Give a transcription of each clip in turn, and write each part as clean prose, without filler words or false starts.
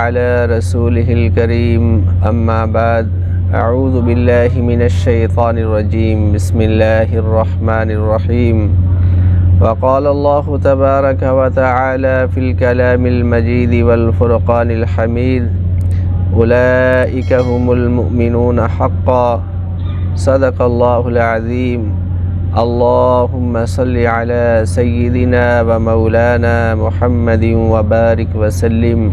على رسوله الكريم أما بعد أعوذ بالله من الشيطان الرجيم بسم الله الرحمن الرحيم وقال الله تبارك وتعالى في الكلام المجيد والفرقان الحميد أولئك هم المؤمنون حقا صدق الله العظيم اللهم صل على سيدنا ومولانا محمد وبارک وسلم۔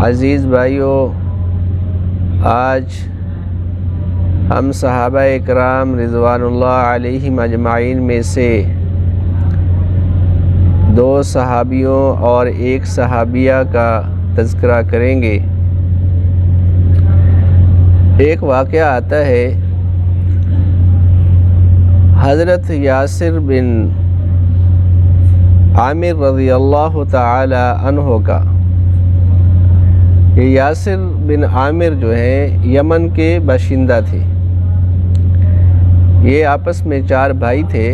عزیز بھائیو، آج ہم صحابہ اکرام رضوان اللہ علیہم اجمعین میں سے 2 صحابیوں اور 1 صحابیہ کا تذکرہ کریں گے۔ ایک واقعہ آتا ہے حضرت یاسر بن عامر رضی اللہ تعالی عنہ کا۔ یہ یاسر بن عامر جو ہیں یمن کے باشندہ تھے۔ یہ آپس میں 4 بھائی تھے۔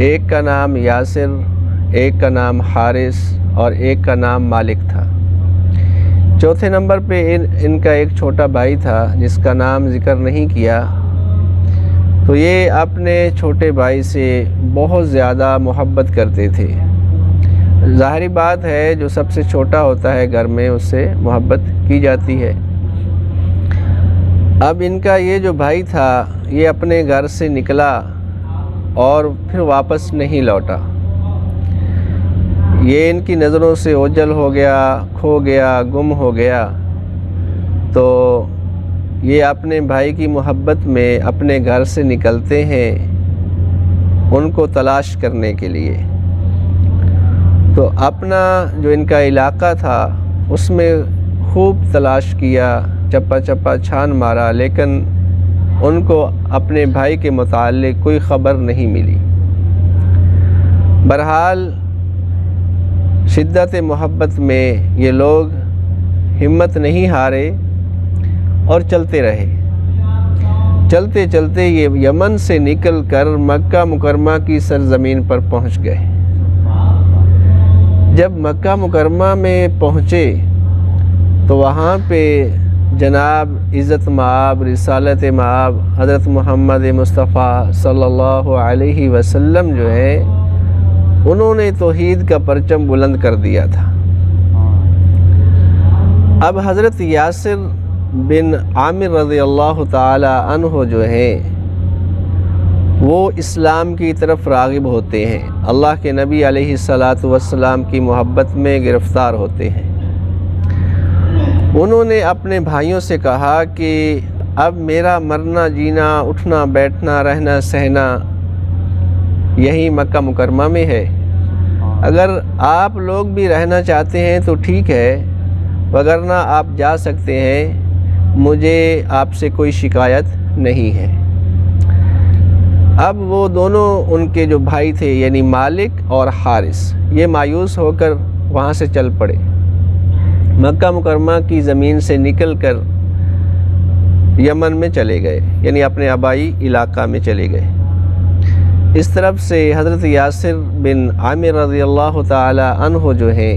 ایک کا نام یاسر، ایک کا نام حارث اور ایک کا نام مالک تھا۔ چوتھے نمبر پہ ان کا ایک چھوٹا بھائی تھا جس کا نام ذکر نہیں کیا۔ تو یہ اپنے چھوٹے بھائی سے بہت زیادہ محبت کرتے تھے۔ ظاہری بات ہے جو سب سے چھوٹا ہوتا ہے گھر میں اس سے محبت کی جاتی ہے۔ اب ان کا یہ جو بھائی تھا یہ اپنے گھر سے نکلا اور پھر واپس نہیں لوٹا۔ یہ ان کی نظروں سے اوجھل ہو گیا، کھو گیا، گم ہو گیا۔ تو یہ اپنے بھائی کی محبت میں اپنے گھر سے نکلتے ہیں ان کو تلاش کرنے کے لیے۔ تو اپنا جو ان کا علاقہ تھا اس میں خوب تلاش کیا، چپا چپا چھان مارا، لیکن ان کو اپنے بھائی کے متعلق کوئی خبر نہیں ملی۔ بہرحال شدت محبت میں یہ لوگ ہمت نہیں ہارے اور چلتے رہے۔ چلتے چلتے یہ یمن سے نکل کر مکہ مکرمہ کی سرزمین پر پہنچ گئے۔ جب مکہ مکرمہ میں پہنچے تو وہاں پہ جناب عزت مآب، رسالت مآب حضرت محمد مصطفیٰ صلی اللہ علیہ وسلم جو ہے انہوں نے توحید کا پرچم بلند کر دیا تھا۔ اب حضرت یاسر بن عامر رضی اللہ تعالی عنہ جو ہیں وہ اسلام کی طرف راغب ہوتے ہیں، اللہ کے نبی علیہ السلام کی محبت میں گرفتار ہوتے ہیں۔ انہوں نے اپنے بھائیوں سے کہا کہ اب میرا مرنا جینا، اٹھنا بیٹھنا، رہنا سہنا یہی مکہ مکرمہ میں ہے۔ اگر آپ لوگ بھی رہنا چاہتے ہیں تو ٹھیک ہے، وگرنہ آپ جا سکتے ہیں، مجھے آپ سے کوئی شکایت نہیں ہے۔ اب وہ دونوں ان کے جو بھائی تھے یعنی مالک اور حارث یہ مایوس ہو کر وہاں سے چل پڑے، مکہ مکرمہ کی زمین سے نکل کر یمن میں چلے گئے، یعنی اپنے آبائی علاقہ میں چلے گئے۔ اس طرف سے حضرت یاسر بن عامر رضی اللہ تعالی عنہ جو ہیں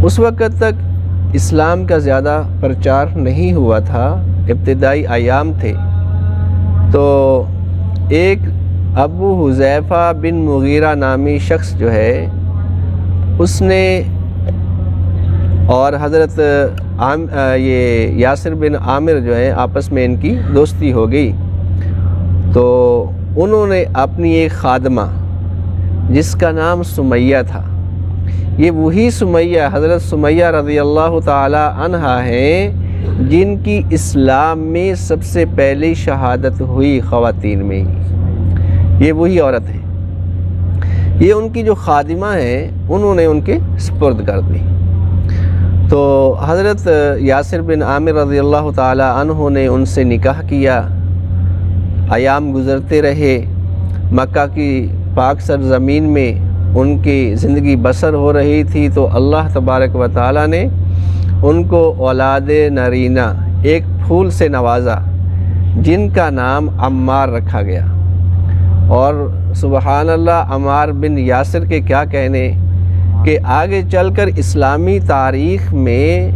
اس وقت تک اسلام کا زیادہ پرچار نہیں ہوا تھا، ابتدائی ایام تھے۔ تو ایک ابو حذیفہ بن مغیرہ نامی شخص جو ہے اس نے اور حضرت یہ یاسر بن عامر جو ہیں آپس میں ان کی دوستی ہو گئی۔ تو انہوں نے اپنی ایک خادمہ جس کا نام سمیہ تھا، یہ وہی سمیہ حضرت سمیہ رضی اللہ تعالی عنہا ہیں جن کی اسلام میں سب سے پہلے شہادت ہوئی خواتین میں ہی، یہ وہی عورت ہے۔ یہ ان کی جو خادمہ ہیں انہوں نے ان کے سپرد کر دی۔ تو حضرت یاسر بن عامر رضی اللہ تعالی عنہ نے ان سے نکاح کیا۔ ایام گزرتے رہے، مکہ کی پاک سرزمین میں ان کی زندگی بسر ہو رہی تھی، تو اللہ تبارک و تعالی نے ان کو اولاد نرینہ ایک پھول سے نوازا جن کا نام عمار رکھا گیا۔ اور سبحان اللہ، عمار بن یاسر کے کیا کہنے کہ آگے چل کر اسلامی تاریخ میں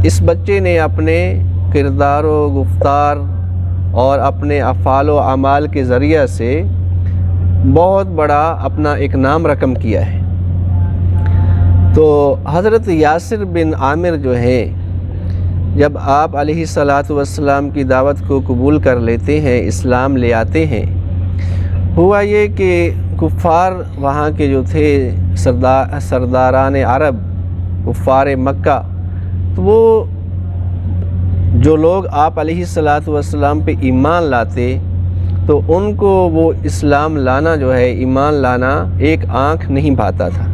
اس بچے نے اپنے کردار و گفتار اور اپنے افعال و اعمال کے ذریعہ سے بہت بڑا اپنا ایک نام رقم کیا ہے۔ تو حضرت یاسر بن عامر جو ہیں، جب آپ علیہ الصلاۃ والسلام کی دعوت کو قبول کر لیتے ہیں، اسلام لے آتے ہیں، ہوا یہ کہ کفار وہاں کے جو تھے سرداران عرب، کفار مکہ، تو وہ جو لوگ آپ علیہ الصلاۃ والسلام پہ ایمان لاتے تو ان کو وہ اسلام لانا جو ہے، ایمان لانا ایک آنکھ نہیں بھاتا تھا۔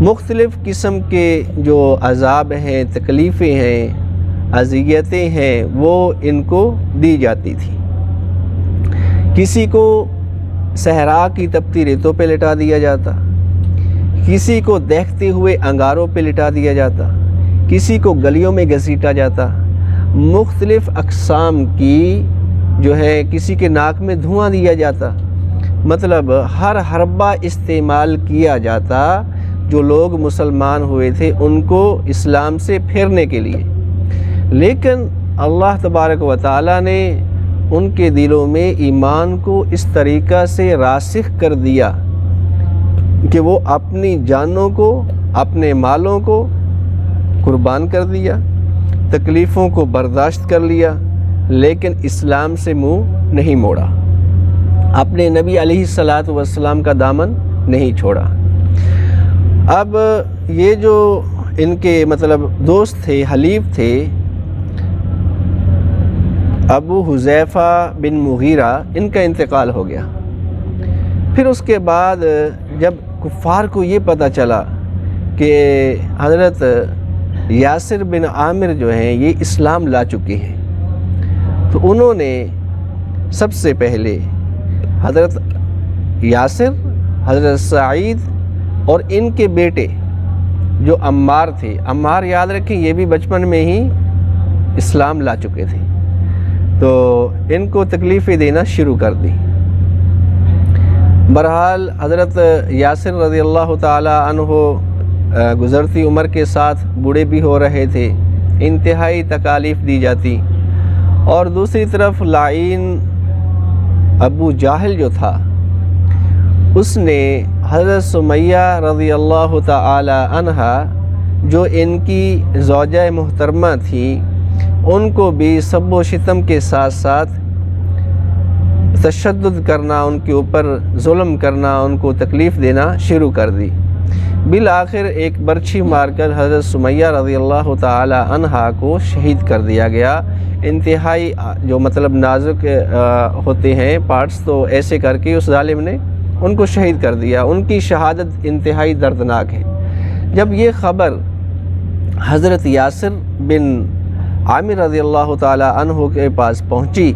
مختلف قسم کے جو عذاب ہیں، تکلیفیں ہیں، اذیتیں ہیں، وہ ان کو دی جاتی تھی۔ کسی کو صحرا کی تپتی ریتوں پہ لٹا دیا جاتا، کسی کو دیکھتے ہوئے انگاروں پہ لٹا دیا جاتا، کسی کو گلیوں میں گھسیٹا جاتا، مختلف اقسام کی جو ہے کسی کے ناک میں دھواں دیا جاتا، مطلب ہر حربہ استعمال کیا جاتا جو لوگ مسلمان ہوئے تھے ان کو اسلام سے پھیرنے کے لیے۔ لیکن اللہ تبارک و تعالیٰ نے ان کے دلوں میں ایمان کو اس طریقہ سے راسخ کر دیا کہ وہ اپنی جانوں کو، اپنے مالوں کو قربان کر دیا، تکلیفوں کو برداشت کر لیا، لیکن اسلام سے منہ نہیں موڑا، اپنے نبی علیہ الصلاۃ والسلام کا دامن نہیں چھوڑا۔ اب یہ جو ان کے مطلب دوست تھے، حلیف تھے، ابو حذیفہ بن مغیرہ، ان کا انتقال ہو گیا۔ پھر اس کے بعد جب کفار کو یہ پتہ چلا کہ حضرت یاسر بن عامر جو ہیں یہ اسلام لا چکے ہیں، تو انہوں نے سب سے پہلے حضرت یاسر، حضرت سعید اور ان کے بیٹے جو عمار تھے، عمار یاد رکھیں یہ بھی بچپن میں ہی اسلام لا چکے تھے، تو ان کو تکلیفیں دینا شروع کر دی۔ بہرحال حضرت یاسر رضی اللہ تعالی عنہ گزرتی عمر کے ساتھ بوڑھے بھی ہو رہے تھے، انتہائی تکالیف دی جاتی، اور دوسری طرف لعین ابو جاہل جو تھا اس نے حضرت سمیہ رضی اللہ تعالی عنہا جو ان کی زوجہ محترمہ تھی ان کو بھی سب و شتم کے ساتھ ساتھ تشدد کرنا، ان کے اوپر ظلم کرنا، ان کو تکلیف دینا شروع کر دی۔ بالآخر ایک برچھی مار کر حضرت سمیہ رضی اللہ تعالی عنہا کو شہید کر دیا گیا۔ انتہائی جو مطلب نازک ہوتے ہیں پارٹس، تو ایسے کر کے اس ظالم نے ان کو شہید کر دیا۔ ان کی شہادت انتہائی دردناک ہے۔ جب یہ خبر حضرت یاسر بن عامر رضی اللہ تعالی عنہ کے پاس پہنچی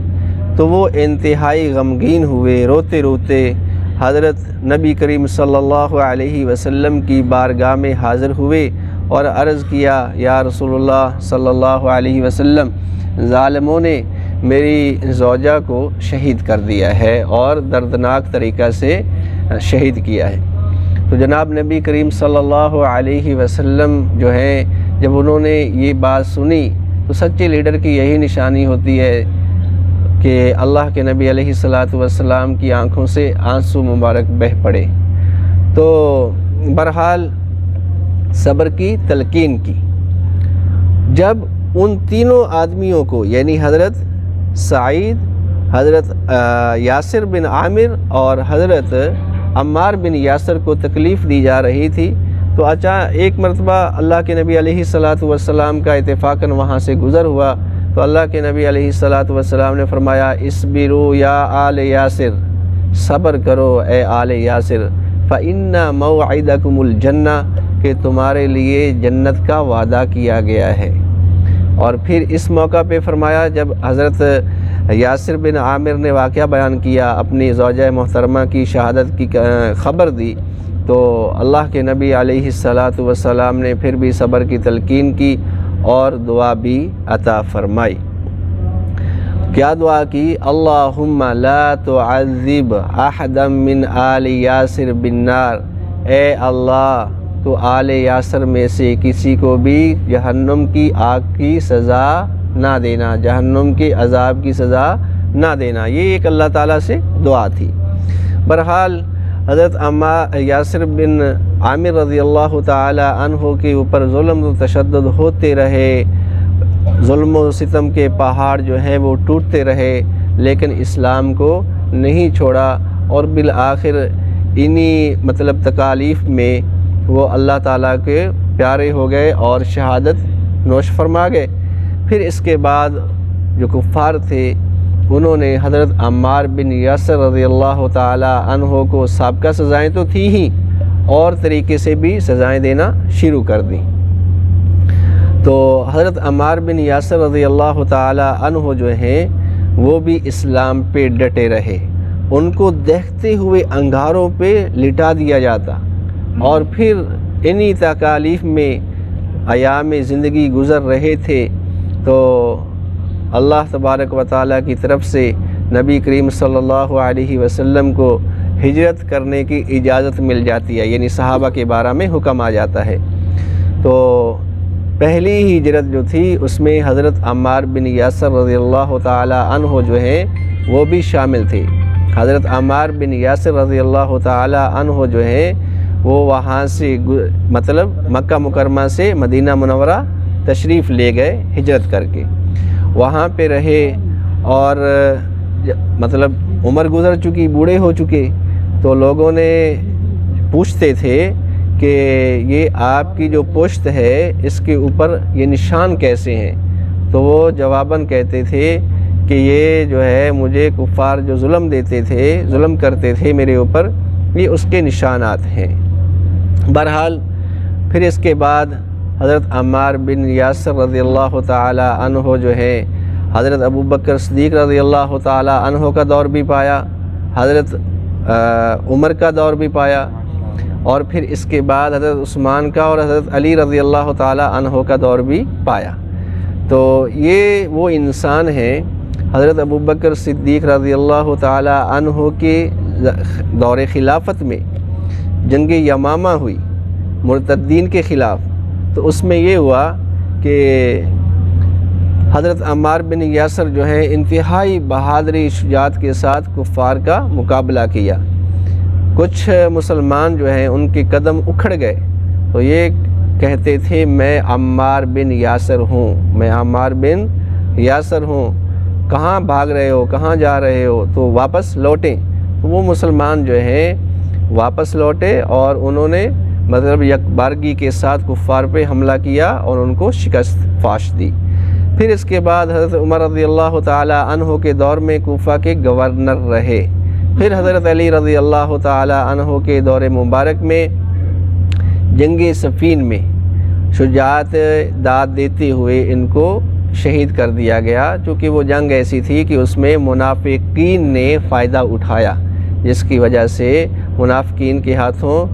تو وہ انتہائی غمگین ہوئے، روتے روتے حضرت نبی کریم صلی اللہ علیہ وسلم کی بارگاہ میں حاضر ہوئے اور عرض کیا، یا رسول اللہ صلی اللہ علیہ وسلم، ظالموں نے میری زوجہ کو شہید کر دیا ہے اور دردناک طریقہ سے شہید کیا ہے۔ تو جناب نبی کریم صلی اللہ علیہ وسلم جو ہیں جب انہوں نے یہ بات سنی تو سچے لیڈر کی یہی نشانی ہوتی ہے کہ اللہ کے نبی علیہ الصلاۃ والسلام کی آنکھوں سے آنسو مبارک بہہ پڑے۔ تو بہرحال صبر کی تلقین کی۔ جب ان تینوں آدمیوں کو یعنی حضرت سعید، حضرت یاسر بن عامر اور حضرت عمار بن یاسر کو تکلیف دی جا رہی تھی تو ایک مرتبہ اللہ کے نبی علیہ الصلاۃ والسلام کا اتفاقاً وہاں سے گزر ہوا تو اللہ کے نبی علیہ الصلاۃ والسلام نے فرمایا، اصبروا یا آل یاسر، صبر کرو اے آل یاسر، فإن موعدکم الجنہ، کہ تمہارے لیے جنت کا وعدہ کیا گیا ہے۔ اور پھر اس موقع پہ فرمایا جب حضرت یاسر بن عامر نے واقعہ بیان کیا، اپنی زوجہ محترمہ کی شہادت کی خبر دی، تو اللہ کے نبی علیہ الصلاۃ والسلام نے پھر بھی صبر کی تلقین کی اور دعا بھی عطا فرمائی۔ کیا دعا کی؟ اللہم لا تعذب احدا من آل یاسر بالنار، اے اللہ تو آل یاسر میں سے کسی کو بھی جہنم کی آگ کی سزا نہ دینا، جہنم کے عذاب کی سزا نہ دینا۔ یہ ایک اللہ تعالیٰ سے دعا تھی۔ بہرحال حضرت یاسر بن عامر رضی اللہ تعالی عنہ کے اوپر ظلم و تشدد ہوتے رہے، ظلم و ستم کے پہاڑ جو ہیں وہ ٹوٹتے رہے، لیکن اسلام کو نہیں چھوڑا، اور بالآخر انہی تکالیف میں وہ اللہ تعالیٰ کے پیارے ہو گئے اور شہادت نوش فرما گئے۔ پھر اس کے بعد جو کفار تھے انہوں نے حضرت عمار بن یاسر رضی اللہ تعالی عنہ کو سابقہ سزائیں تو تھی ہی، اور طریقے سے بھی سزائیں دینا شروع کر دیں۔ تو حضرت عمار بن یاسر رضی اللہ تعالی عنہ جو ہیں وہ بھی اسلام پہ ڈٹے رہے، ان کو دیکھتے ہوئے انگاروں پہ لٹا دیا جاتا، اور پھر انہی تکالیف میں ایام زندگی گزر رہے تھے تو اللہ تبارک و تعالیٰ کی طرف سے نبی کریم صلی اللہ علیہ وسلم کو ہجرت کرنے کی اجازت مل جاتی ہے، یعنی صحابہ کے بارے میں حکم آ جاتا ہے۔ تو پہلی ہجرت جو تھی اس میں حضرت عمار بن یاسر رضی اللہ تعالی عنہ جو ہیں وہ بھی شامل تھے۔ حضرت عمار بن یاسر رضی اللہ تعالی عنہ جو ہیں وہ وہاں سے مکہ مکرمہ سے مدینہ منورہ تشریف لے گئے ہجرت کر کے، وہاں پہ رہے، اور عمر گزر چکی، بوڑھے ہو چکے، تو لوگوں نے پوچھتے تھے کہ یہ آپ کی جو پشت ہے اس کے اوپر یہ نشان کیسے ہیں؟ تو وہ جواباً کہتے تھے کہ یہ جو ہے مجھے کفار جو ظلم دیتے تھے، ظلم کرتے تھے میرے اوپر، یہ اس کے نشانات ہیں۔ بہرحال پھر اس کے بعد حضرت عمار بن یاسر رضی اللہ تعالی عنہ جو ہے حضرت ابوبکر صدیق رضی اللہ تعالی عنہ کا دور بھی پایا، حضرت عمر کا دور بھی پایا، اور پھر اس کے بعد حضرت عثمان کا اور حضرت علی رضی اللہ تعالی عنہ کا دور بھی پایا۔ تو یہ وہ انسان ہیں، حضرت ابوبکر صدیق رضی اللہ تعالی عنہ کے دور خلافت میں جنگ یمامہ ہوئی مرتدین کے خلاف، تو اس میں یہ ہوا کہ حضرت عمار بن یاسر جو ہیں انتہائی بہادری شجاعت کے ساتھ کفار کا مقابلہ کیا۔ کچھ مسلمان جو ہیں ان کے قدم اکھڑ گئے، تو یہ کہتے تھے میں عمار بن یاسر ہوں، میں عمار بن یاسر ہوں، کہاں بھاگ رہے ہو، کہاں جا رہے ہو، تو واپس لوٹیں۔ تو وہ مسلمان جو ہیں واپس لوٹے، اور انہوں نے یکبارگی کے ساتھ کفار پہ حملہ کیا اور ان کو شکست فاش دی۔ پھر اس کے بعد حضرت عمر رضی اللہ تعالی عنہ کے دور میں کوفہ کے گورنر رہے۔ پھر حضرت علی رضی اللہ تعالی عنہ کے دور مبارک میں جنگ صفین میں شجاعت داد دیتے ہوئے ان کو شہید کر دیا گیا، چونکہ وہ جنگ ایسی تھی کہ اس میں منافقین نے فائدہ اٹھایا، جس کی وجہ سے منافقین کے ہاتھوں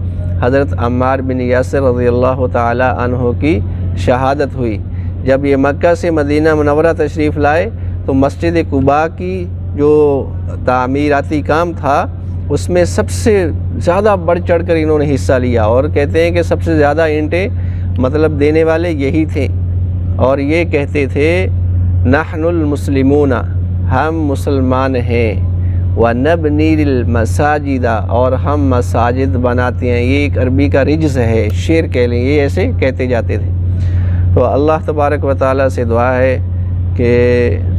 حضرت عمار بن یاسر رضی اللہ تعالی عنہ کی شہادت ہوئی۔ جب یہ مکہ سے مدینہ منورہ تشریف لائے تو مسجد قباء کی جو تعمیراتی کام تھا اس میں سب سے زیادہ بڑھ چڑھ کر انہوں نے حصہ لیا، اور کہتے ہیں کہ سب سے زیادہ اینٹیں دینے والے یہی تھے، اور یہ کہتے تھے نحن المسلمون، ہم مسلمان ہیں، وَنَبْنِي الْمَسَاجِدَ، اور ہم مساجد بناتے ہیں۔ یہ ایک عربی کا رجز ہے، شعر کہہ لیں، یہ ایسے کہتے جاتے تھے۔ تو اللہ تبارک و تعالیٰ سے دعا ہے کہ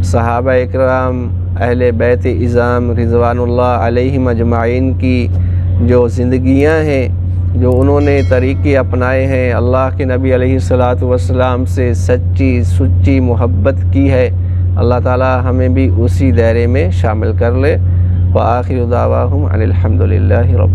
صحابہ اکرام اہل بیت اعظام رضوان اللہ علیہم اجمعین کی جو زندگیاں ہیں، جو انہوں نے طریقے اپنائے ہیں، اللہ کے نبی علیہ الصلاۃ والسلام سے سچی محبت کی ہے، اللہ تعالی ہمیں بھی اسی دائرے میں شامل کر لے۔ وآخر دعواہم ان الحمد للہ رب